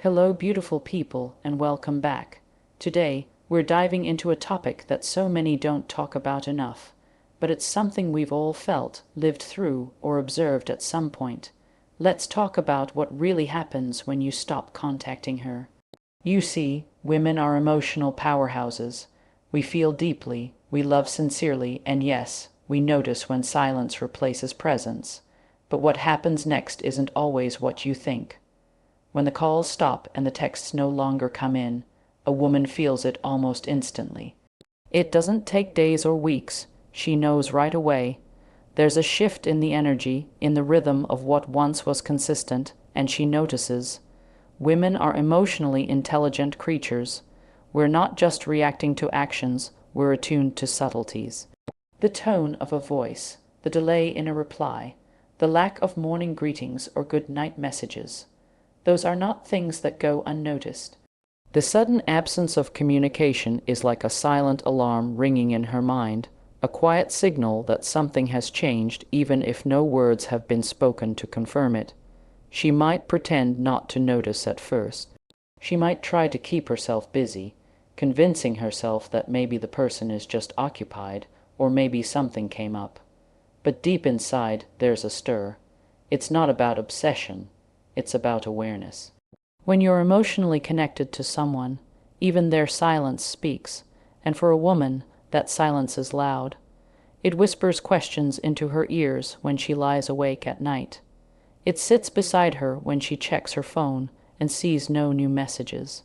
Hello, beautiful people, and welcome back. Today, we're diving into a topic that so many don't talk about enough, but it's something we've all felt, lived through, or observed at some point. Let's talk about what really happens when you stop contacting her. You see, women are emotional powerhouses. We feel deeply, we love sincerely, and yes, we notice when silence replaces presence. But what happens next isn't always what you think. When the calls stop and the texts no longer come in, a woman feels it almost instantly. It doesn't take days or weeks. She knows right away. There's a shift in the energy, in the rhythm of what once was consistent, and she notices. Women are emotionally intelligent creatures. We're not just reacting to actions, we're attuned to subtleties. The tone of a voice, the delay in a reply, the lack of morning greetings or good night messages. Those are not things that go unnoticed. The sudden absence of communication is like a silent alarm ringing in her mind, a quiet signal that something has changed even if no words have been spoken to confirm it. She might pretend not to notice at first. She might try to keep herself busy, convincing herself that maybe the person is just occupied, or maybe something came up. But deep inside, there's a stir. It's not about obsession. It's about awareness. When you're emotionally connected to someone, even their silence speaks, and for a woman, that silence is loud. It whispers questions into her ears when she lies awake at night. It sits beside her when she checks her phone and sees no new messages.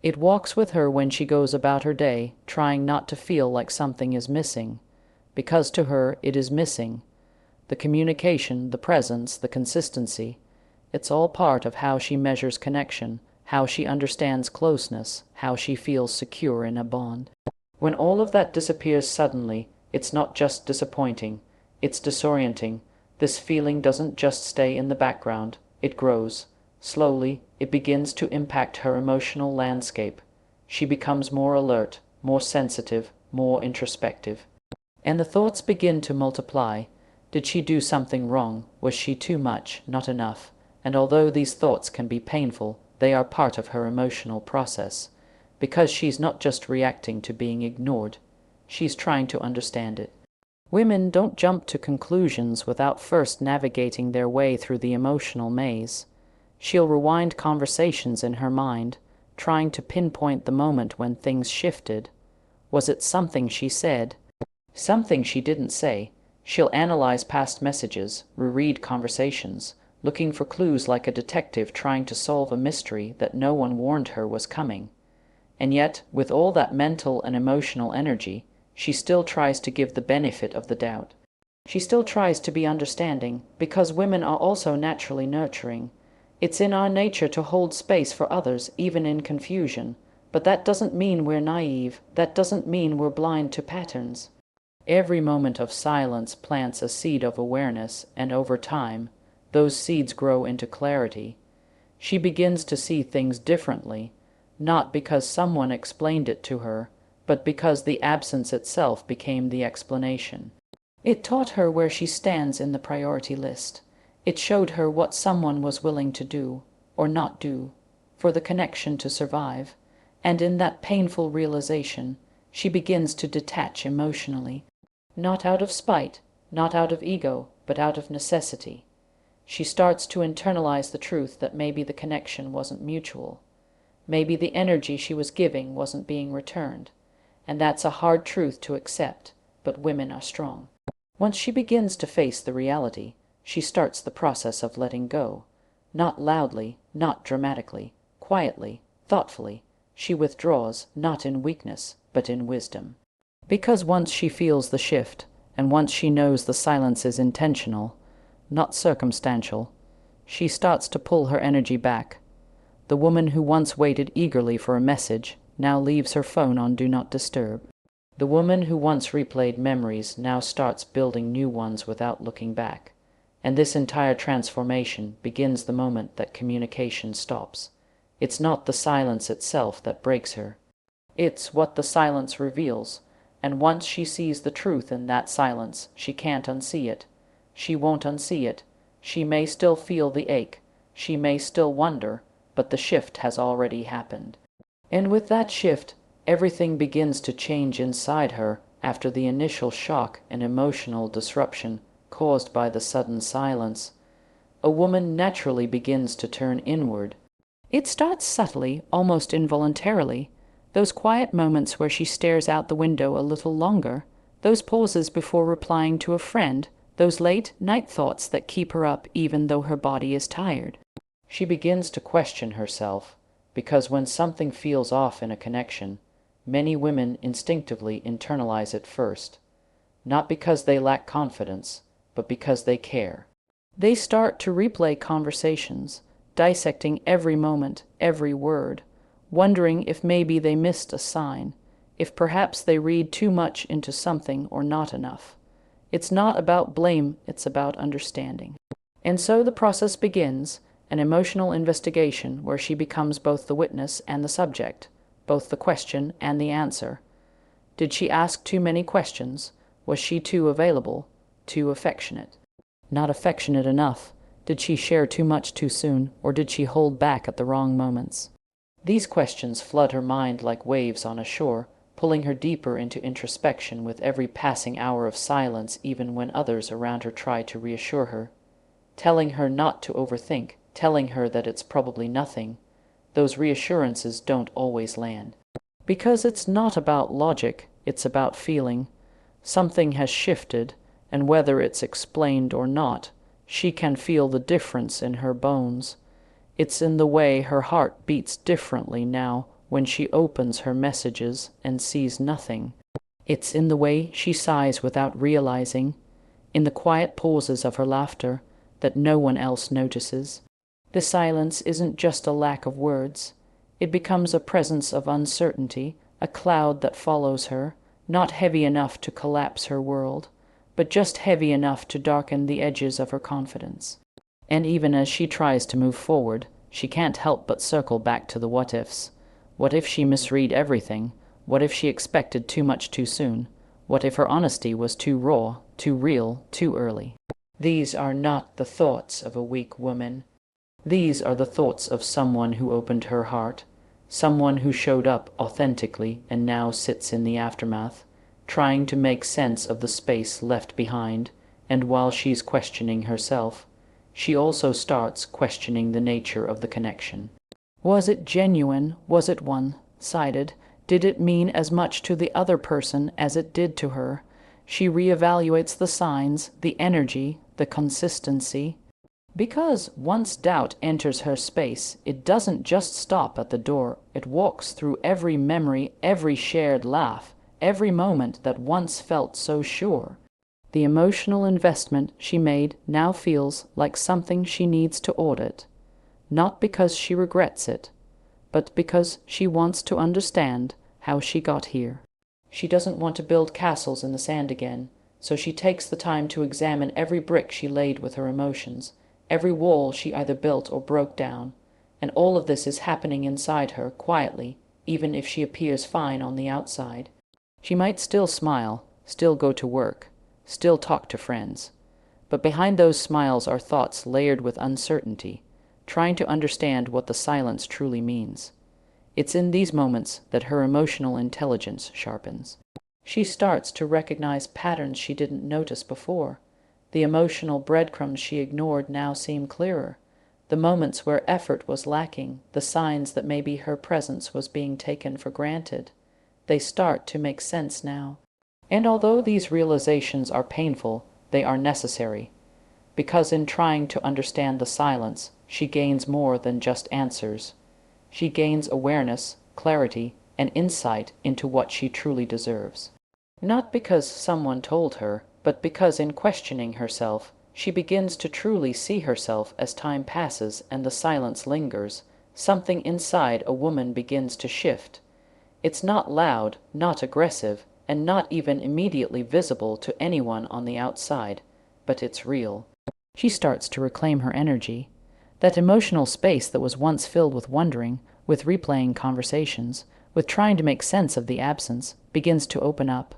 It walks with her when she goes about her day, trying not to feel like something is missing, because to her it is missing. The communication, the presence, the consistency. It's all part of how she measures connection, how she understands closeness, how she feels secure in a bond. When all of that disappears suddenly, it's not just disappointing, it's disorienting. This feeling doesn't just stay in the background, it grows. Slowly, it begins to impact her emotional landscape. She becomes more alert, more sensitive, more introspective. And the thoughts begin to multiply. Did she do something wrong? Was she too much, not enough? And although these thoughts can be painful, they are part of her emotional process. Because she's not just reacting to being ignored, she's trying to understand it. Women don't jump to conclusions without first navigating their way through the emotional maze. She'll rewind conversations in her mind, trying to pinpoint the moment when things shifted. Was it something she said? Something she didn't say? She'll analyze past messages, reread conversations, looking for clues like a detective trying to solve a mystery that no one warned her was coming. And yet, with all that mental and emotional energy, she still tries to give the benefit of the doubt. She still tries to be understanding, because women are also naturally nurturing. It's in our nature to hold space for others, even in confusion. But that doesn't mean we're naive. That doesn't mean we're blind to patterns. Every moment of silence plants a seed of awareness, and over time, those seeds grow into clarity. She begins to see things differently, not because someone explained it to her, but because the absence itself became the explanation. It taught her where she stands in the priority list. It showed her what someone was willing to do, or not do, for the connection to survive. And in that painful realization, she begins to detach emotionally. Not out of spite, not out of ego, but out of necessity. She starts to internalize the truth that maybe the connection wasn't mutual. Maybe the energy she was giving wasn't being returned. And that's a hard truth to accept, but women are strong. Once she begins to face the reality, she starts the process of letting go. Not loudly, not dramatically, quietly, thoughtfully. She withdraws, not in weakness, but in wisdom. Because once she feels the shift, and once she knows the silence is intentional, not circumstantial, she starts to pull her energy back. The woman who once waited eagerly for a message now leaves her phone on Do Not Disturb. The woman who once replayed memories now starts building new ones without looking back. And this entire transformation begins the moment that communication stops. It's not the silence itself that breaks her. It's what the silence reveals. And once she sees the truth in that silence, she can't unsee it. She won't unsee it. She may still feel the ache. She may still wonder, but the shift has already happened. And with that shift, everything begins to change inside her after the initial shock and emotional disruption caused by the sudden silence. A woman naturally begins to turn inward. It starts subtly, almost involuntarily. Those quiet moments where she stares out the window a little longer, those pauses before replying to a friend, those late night thoughts that keep her up even though her body is tired. She begins to question herself, because when something feels off in a connection, many women instinctively internalize it first, not because they lack confidence, but because they care. They start to replay conversations, dissecting every moment, every word, wondering if maybe they missed a sign, if perhaps they read too much into something or not enough. It's not about blame, it's about understanding. And so the process begins, an emotional investigation where she becomes both the witness and the subject, both the question and the answer. Did she ask too many questions? Was she too available, too affectionate? Not affectionate enough? Did she share too much too soon, or did she hold back at the wrong moments? These questions flood her mind like waves on a shore, pulling her deeper into introspection with every passing hour of silence, even when others around her try to reassure her, telling her not to overthink, telling her that it's probably nothing. Those reassurances don't always land. Because it's not about logic, it's about feeling. Something has shifted, and whether it's explained or not, she can feel the difference in her bones. It's in the way her heart beats differently now when she opens her messages and sees nothing. It's in the way she sighs without realizing, in the quiet pauses of her laughter that no one else notices. The silence isn't just a lack of words. It becomes a presence of uncertainty, a cloud that follows her, not heavy enough to collapse her world, but just heavy enough to darken the edges of her confidence. And even as she tries to move forward, she can't help but circle back to the what-ifs. What if she misread everything? What if she expected too much too soon? What if her honesty was too raw, too real, too early? These are not the thoughts of a weak woman. These are the thoughts of someone who opened her heart, someone who showed up authentically and now sits in the aftermath, trying to make sense of the space left behind, and while she's questioning herself, she also starts questioning the nature of the connection. Was it genuine? Was it one-sided? Did it mean as much to the other person as it did to her? She reevaluates the signs, the energy, the consistency. Because once doubt enters her space, it doesn't just stop at the door. It walks through every memory, every shared laugh, every moment that once felt so sure. The emotional investment she made now feels like something she needs to audit, not because she regrets it, but because she wants to understand how she got here. She doesn't want to build castles in the sand again, so she takes the time to examine every brick she laid with her emotions, every wall she either built or broke down, and all of this is happening inside her, quietly, even if she appears fine on the outside. She might still smile, still go to work, still talk to friends, but behind those smiles are thoughts layered with uncertainty, trying to understand what the silence truly means. It's in these moments that her emotional intelligence sharpens. She starts to recognize patterns she didn't notice before. The emotional breadcrumbs she ignored now seem clearer. The moments where effort was lacking, the signs that maybe her presence was being taken for granted. They start to make sense now. And although these realizations are painful, they are necessary. Because in trying to understand the silence, she gains more than just answers. She gains awareness, clarity, and insight into what she truly deserves. Not because someone told her, but because in questioning herself, she begins to truly see herself as time passes and the silence lingers. Something inside a woman begins to shift. It's not loud, not aggressive, and not even immediately visible to anyone on the outside, but it's real. She starts to reclaim her energy. That emotional space that was once filled with wondering, with replaying conversations, with trying to make sense of the absence, begins to open up.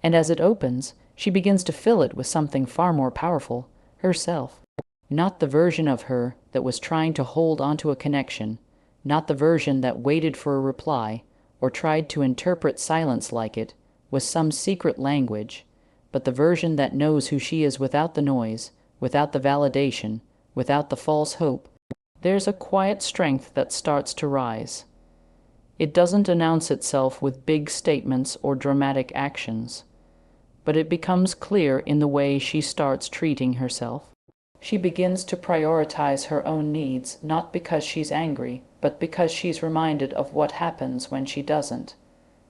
And as it opens, she begins to fill it with something far more powerful, herself. Not the version of her that was trying to hold onto a connection, not the version that waited for a reply or tried to interpret silence like it was some secret language, but the version that knows who she is without the noise, without the validation, without the false hope. There's a quiet strength that starts to rise. It doesn't announce itself with big statements or dramatic actions, but it becomes clear in the way she starts treating herself. She begins to prioritize her own needs, not because she's angry, but because she's reminded of what happens when she doesn't.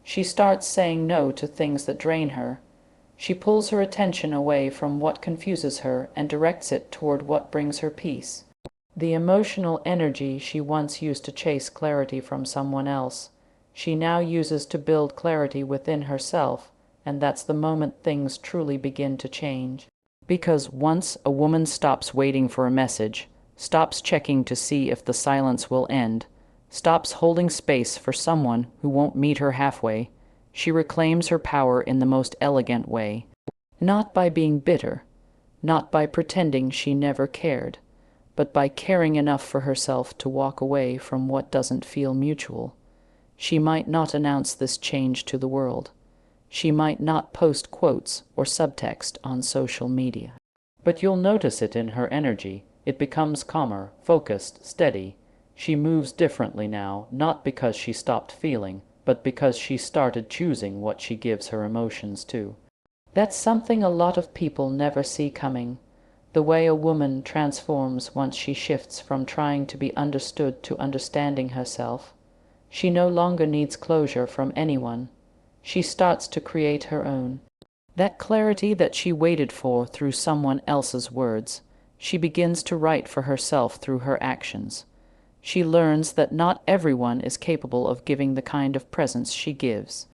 She starts saying no to things that drain her. She pulls her attention away from what confuses her and directs it toward what brings her peace. The emotional energy she once used to chase clarity from someone else, she now uses to build clarity within herself, and that's the moment things truly begin to change. Because once a woman stops waiting for a message, stops checking to see if the silence will end, stops holding space for someone who won't meet her halfway, she reclaims her power in the most elegant way. Not by being bitter, not by pretending she never cared, but by caring enough for herself to walk away from what doesn't feel mutual. She might not announce this change to the world. She might not post quotes or subtext on social media. But you'll notice it in her energy. It becomes calmer, focused, steady. She moves differently now, not because she stopped feeling, but because she started choosing what she gives her emotions to. That's something a lot of people never see coming. The way a woman transforms once she shifts from trying to be understood to understanding herself. She no longer needs closure from anyone. She starts to create her own. That clarity that she waited for through someone else's words, she begins to write for herself through her actions. She learns that not everyone is capable of giving the kind of presence she gives.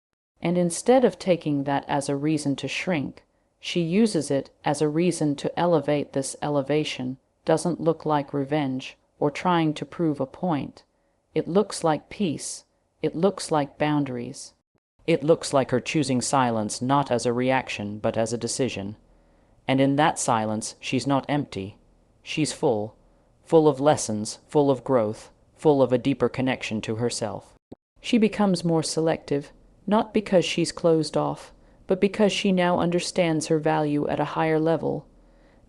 And instead of taking that as a reason to shrink, she uses it as a reason to elevate. This elevation doesn't look like revenge or trying to prove a point. It looks like peace. It looks like boundaries. It looks like her choosing silence not as a reaction but as a decision. And in that silence, she's not empty. She's full of lessons, full of growth, full of a deeper connection to herself. She becomes more selective, not because she's closed off, but because she now understands her value at a higher level.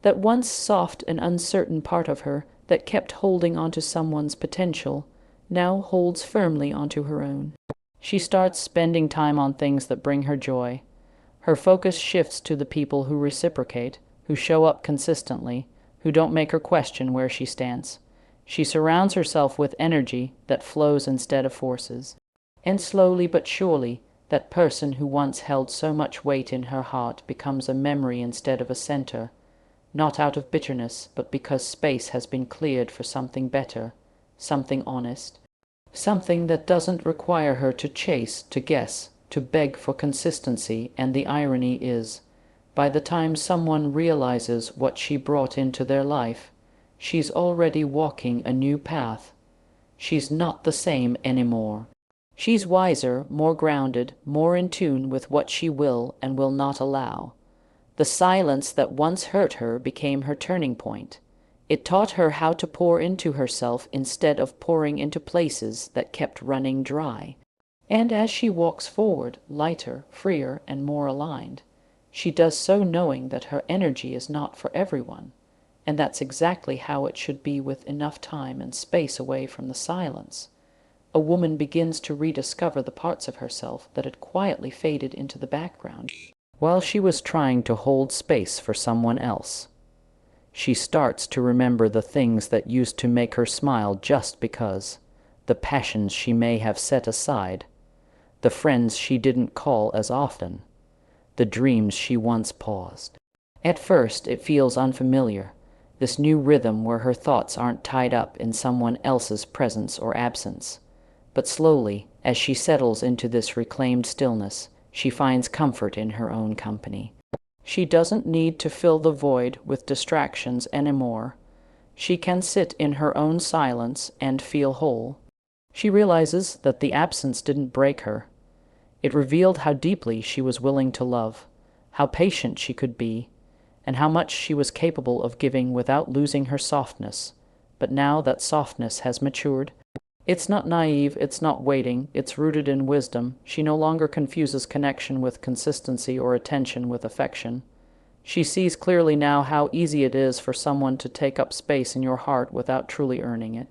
That once soft and uncertain part of her that kept holding onto someone's potential now holds firmly onto her own. She starts spending time on things that bring her joy. Her focus shifts to the people who reciprocate, who show up consistently, who don't make her question where she stands. She surrounds herself with energy that flows instead of forces. And slowly but surely, that person who once held so much weight in her heart becomes a memory instead of a center, not out of bitterness, but because space has been cleared for something better, something honest. Something that doesn't require her to chase, to guess, to beg for consistency. And the irony is, by the time someone realizes what she brought into their life, she's already walking a new path. She's not the same anymore. She's wiser, more grounded, more in tune with what she will and will not allow. The silence that once hurt her became her turning point. It taught her how to pour into herself instead of pouring into places that kept running dry. And as she walks forward, lighter, freer, and more aligned, she does so knowing that her energy is not for everyone. And that's exactly how it should be, with enough time and space away from the silence. A woman begins to rediscover the parts of herself that had quietly faded into the background while she was trying to hold space for someone else. She starts to remember the things that used to make her smile just because, the passions she may have set aside, the friends she didn't call as often, the dreams she once paused. At first it feels unfamiliar, this new rhythm where her thoughts aren't tied up in someone else's presence or absence. But slowly, as she settles into this reclaimed stillness, she finds comfort in her own company. She doesn't need to fill the void with distractions anymore. She can sit in her own silence and feel whole. She realizes that the absence didn't break her. It revealed how deeply she was willing to love, how patient she could be, and how much she was capable of giving without losing her softness. But now that softness has matured, It's not naive, it's not waiting, it's rooted in wisdom. She no longer confuses connection with consistency or attention with affection. She sees clearly now how easy it is for someone to take up space in your heart without truly earning it.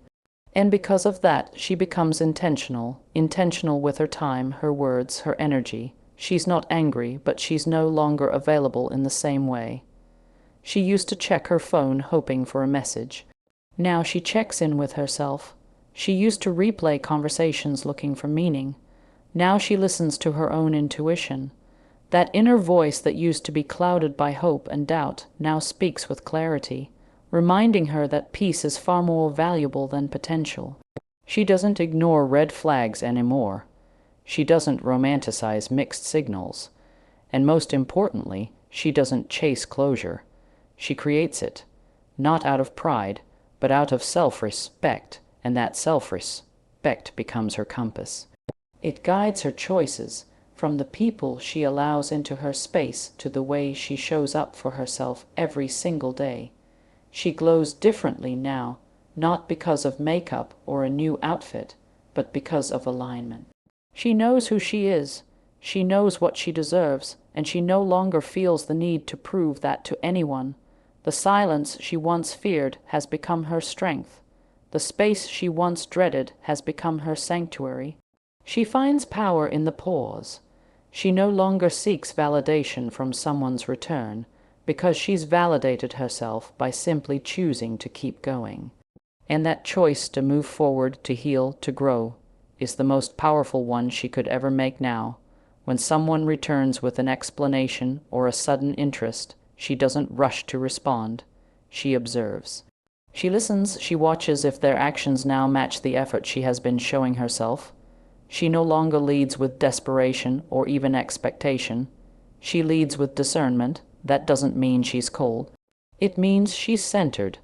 And because of that, she becomes intentional with her time, her words, her energy. She's not angry, but she's no longer available in the same way. She used to check her phone hoping for a message. Now she checks in with herself. She used to replay conversations looking for meaning. Now she listens to her own intuition. That inner voice that used to be clouded by hope and doubt now speaks with clarity, reminding her that peace is far more valuable than potential. She doesn't ignore red flags anymore. She doesn't romanticize mixed signals. And most importantly, she doesn't chase closure. She creates it, not out of pride, but out of self-respect, and that self-respect becomes her compass. It guides her choices, from the people she allows into her space to the way she shows up for herself every single day. She glows differently now, not because of makeup or a new outfit, but because of alignment. She knows who she is, she knows what she deserves, and she no longer feels the need to prove that to anyone. The silence she once feared has become her strength. The space she once dreaded has become her sanctuary. She finds power in the pause. She no longer seeks validation from someone's return, because she's validated herself by simply choosing to keep going. And that choice to move forward, to heal, to grow, is the most powerful one she could ever make now. When someone returns with an explanation or a sudden interest, she doesn't rush to respond. She observes. She listens, she watches if their actions now match the effort she has been showing herself. She no longer leads with desperation or even expectation. She leads with discernment. That doesn't mean she's cold. It means she's centered.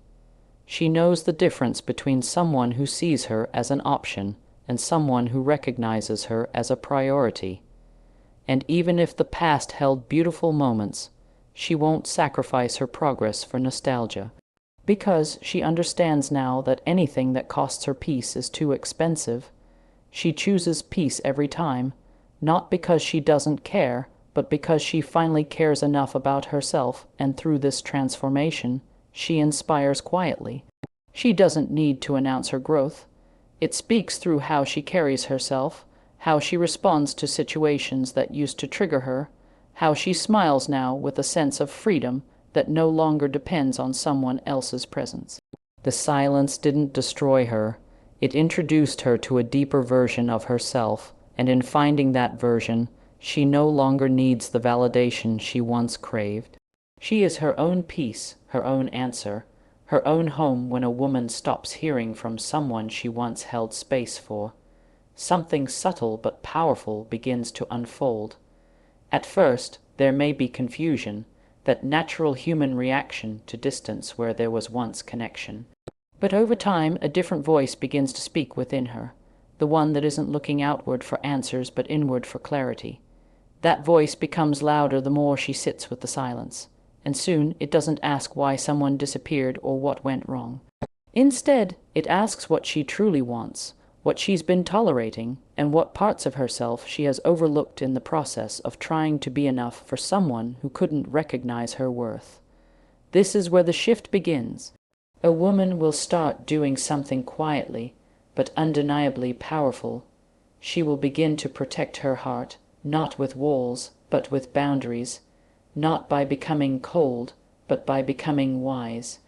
She knows the difference between someone who sees her as an option and someone who recognizes her as a priority. And even if the past held beautiful moments, she won't sacrifice her progress for nostalgia, because she understands now that anything that costs her peace is too expensive. She chooses peace every time, not because she doesn't care, but because she finally cares enough about herself, and through this transformation, she inspires quietly. She doesn't need to announce her growth. It speaks through how she carries herself, how she responds to situations that used to trigger her, how she smiles now with a sense of freedom that no longer depends on someone else's presence. The silence didn't destroy her. It introduced her to a deeper version of herself, and in finding that version, she no longer needs the validation she once craved. She is her own peace, her own answer, her own home when a woman stops hearing from someone she once held space for. Something subtle but powerful begins to unfold. At first, there may be confusion, that natural human reaction to distance where there was once connection. But over time, a different voice begins to speak within her, the one that isn't looking outward for answers but inward for clarity. That voice becomes louder the more she sits with the silence, and soon it doesn't ask why someone disappeared or what went wrong. Instead, it asks what she truly wants, what she's been tolerating, and what parts of herself she has overlooked in the process of trying to be enough for someone who couldn't recognize her worth. This is where the shift begins. A woman will start doing something quietly, but undeniably powerful. She will begin to protect her heart, not with walls, but with boundaries, not by becoming cold, but by becoming wise.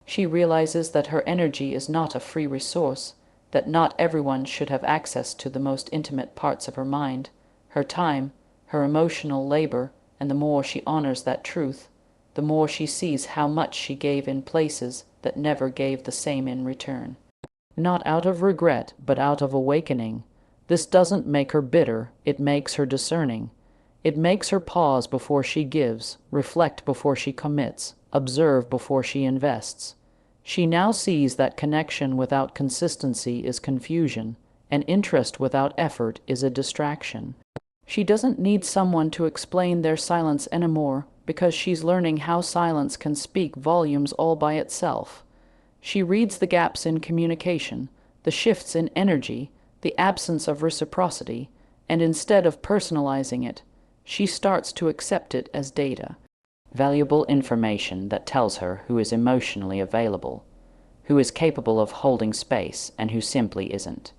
She realizes that her energy is not a free resource, that not everyone should have access to the most intimate parts of her mind, her time, her emotional labor, and the more she honors that truth, the more she sees how much she gave in places that never gave the same in return. Not out of regret, but out of awakening. This doesn't make her bitter, it makes her discerning. It makes her pause before she gives, reflect before she commits, observe before she invests. She now sees that connection without consistency is confusion, and interest without effort is a distraction. She doesn't need someone to explain their silence anymore, because she's learning how silence can speak volumes all by itself. She reads the gaps in communication, the shifts in energy, the absence of reciprocity, and instead of personalizing it, she starts to accept it as data, valuable information that tells her who is emotionally available, who is capable of holding space, and who simply isn't.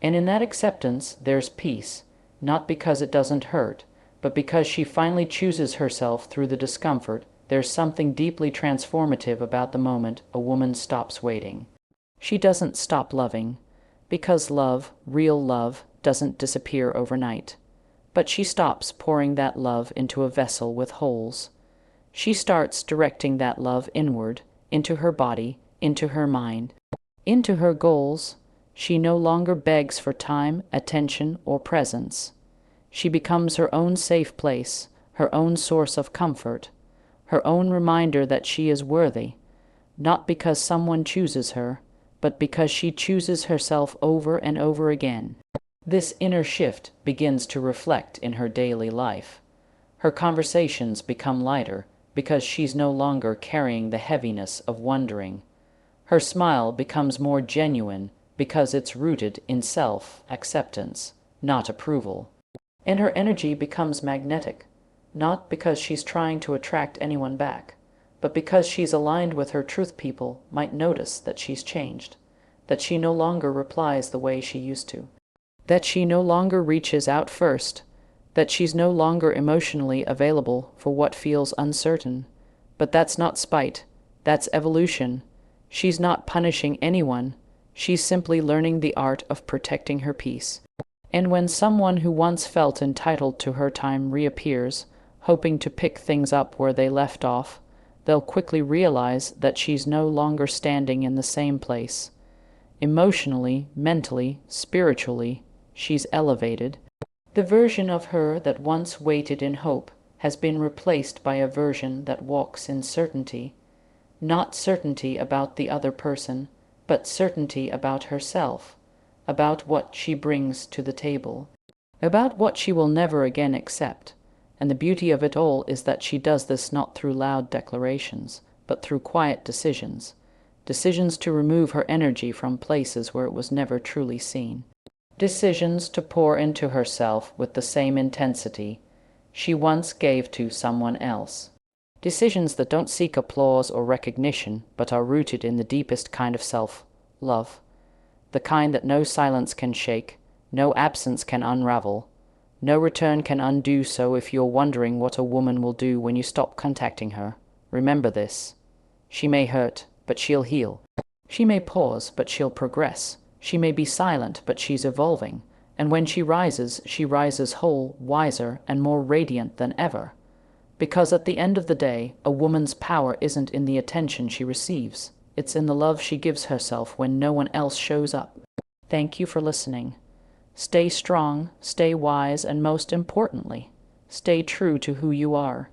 And in that acceptance, there's peace, not because it doesn't hurt, but because she finally chooses herself through the discomfort. There's something deeply transformative about the moment a woman stops waiting. She doesn't stop loving, because love, real love, doesn't disappear overnight. But she stops pouring that love into a vessel with holes. She starts directing that love inward, into her body, into her mind, into her goals. She no longer begs for time, attention, or presence. She becomes her own safe place, her own source of comfort, her own reminder that she is worthy, not because someone chooses her, but because she chooses herself over and over again. This inner shift begins to reflect in her daily life. Her conversations become lighter because she's no longer carrying the heaviness of wondering. Her smile becomes more genuine because it's rooted in self-acceptance, not approval. And her energy becomes magnetic, not because she's trying to attract anyone back, but because she's aligned with her truth. People might notice that she's changed, that she no longer replies the way she used to, that she no longer reaches out first, that she's no longer emotionally available for what feels uncertain. But that's not spite, that's evolution. She's not punishing anyone, she's simply learning the art of protecting her peace. And when someone who once felt entitled to her time reappears, hoping to pick things up where they left off, they'll quickly realize that she's no longer standing in the same place. Emotionally, mentally, spiritually, she's elevated. The version of her that once waited in hope has been replaced by a version that walks in certainty. Not certainty about the other person, but certainty about herself, about what she brings to the table, about what she will never again accept. And the beauty of it all is that she does this not through loud declarations, but through quiet decisions. Decisions to remove her energy from places where it was never truly seen. Decisions to pour into herself with the same intensity she once gave to someone else. Decisions that don't seek applause or recognition, but are rooted in the deepest kind of self-love. The kind that no silence can shake, no absence can unravel, no return can undo. So if you're wondering what a woman will do when you stop contacting her, remember this. She may hurt, but she'll heal. She may pause, but she'll progress. She may be silent, but she's evolving. And when she rises whole, wiser, and more radiant than ever. Because at the end of the day, a woman's power isn't in the attention she receives. It's in the love she gives herself when no one else shows up. Thank you for listening. Stay strong, stay wise, and most importantly, stay true to who you are.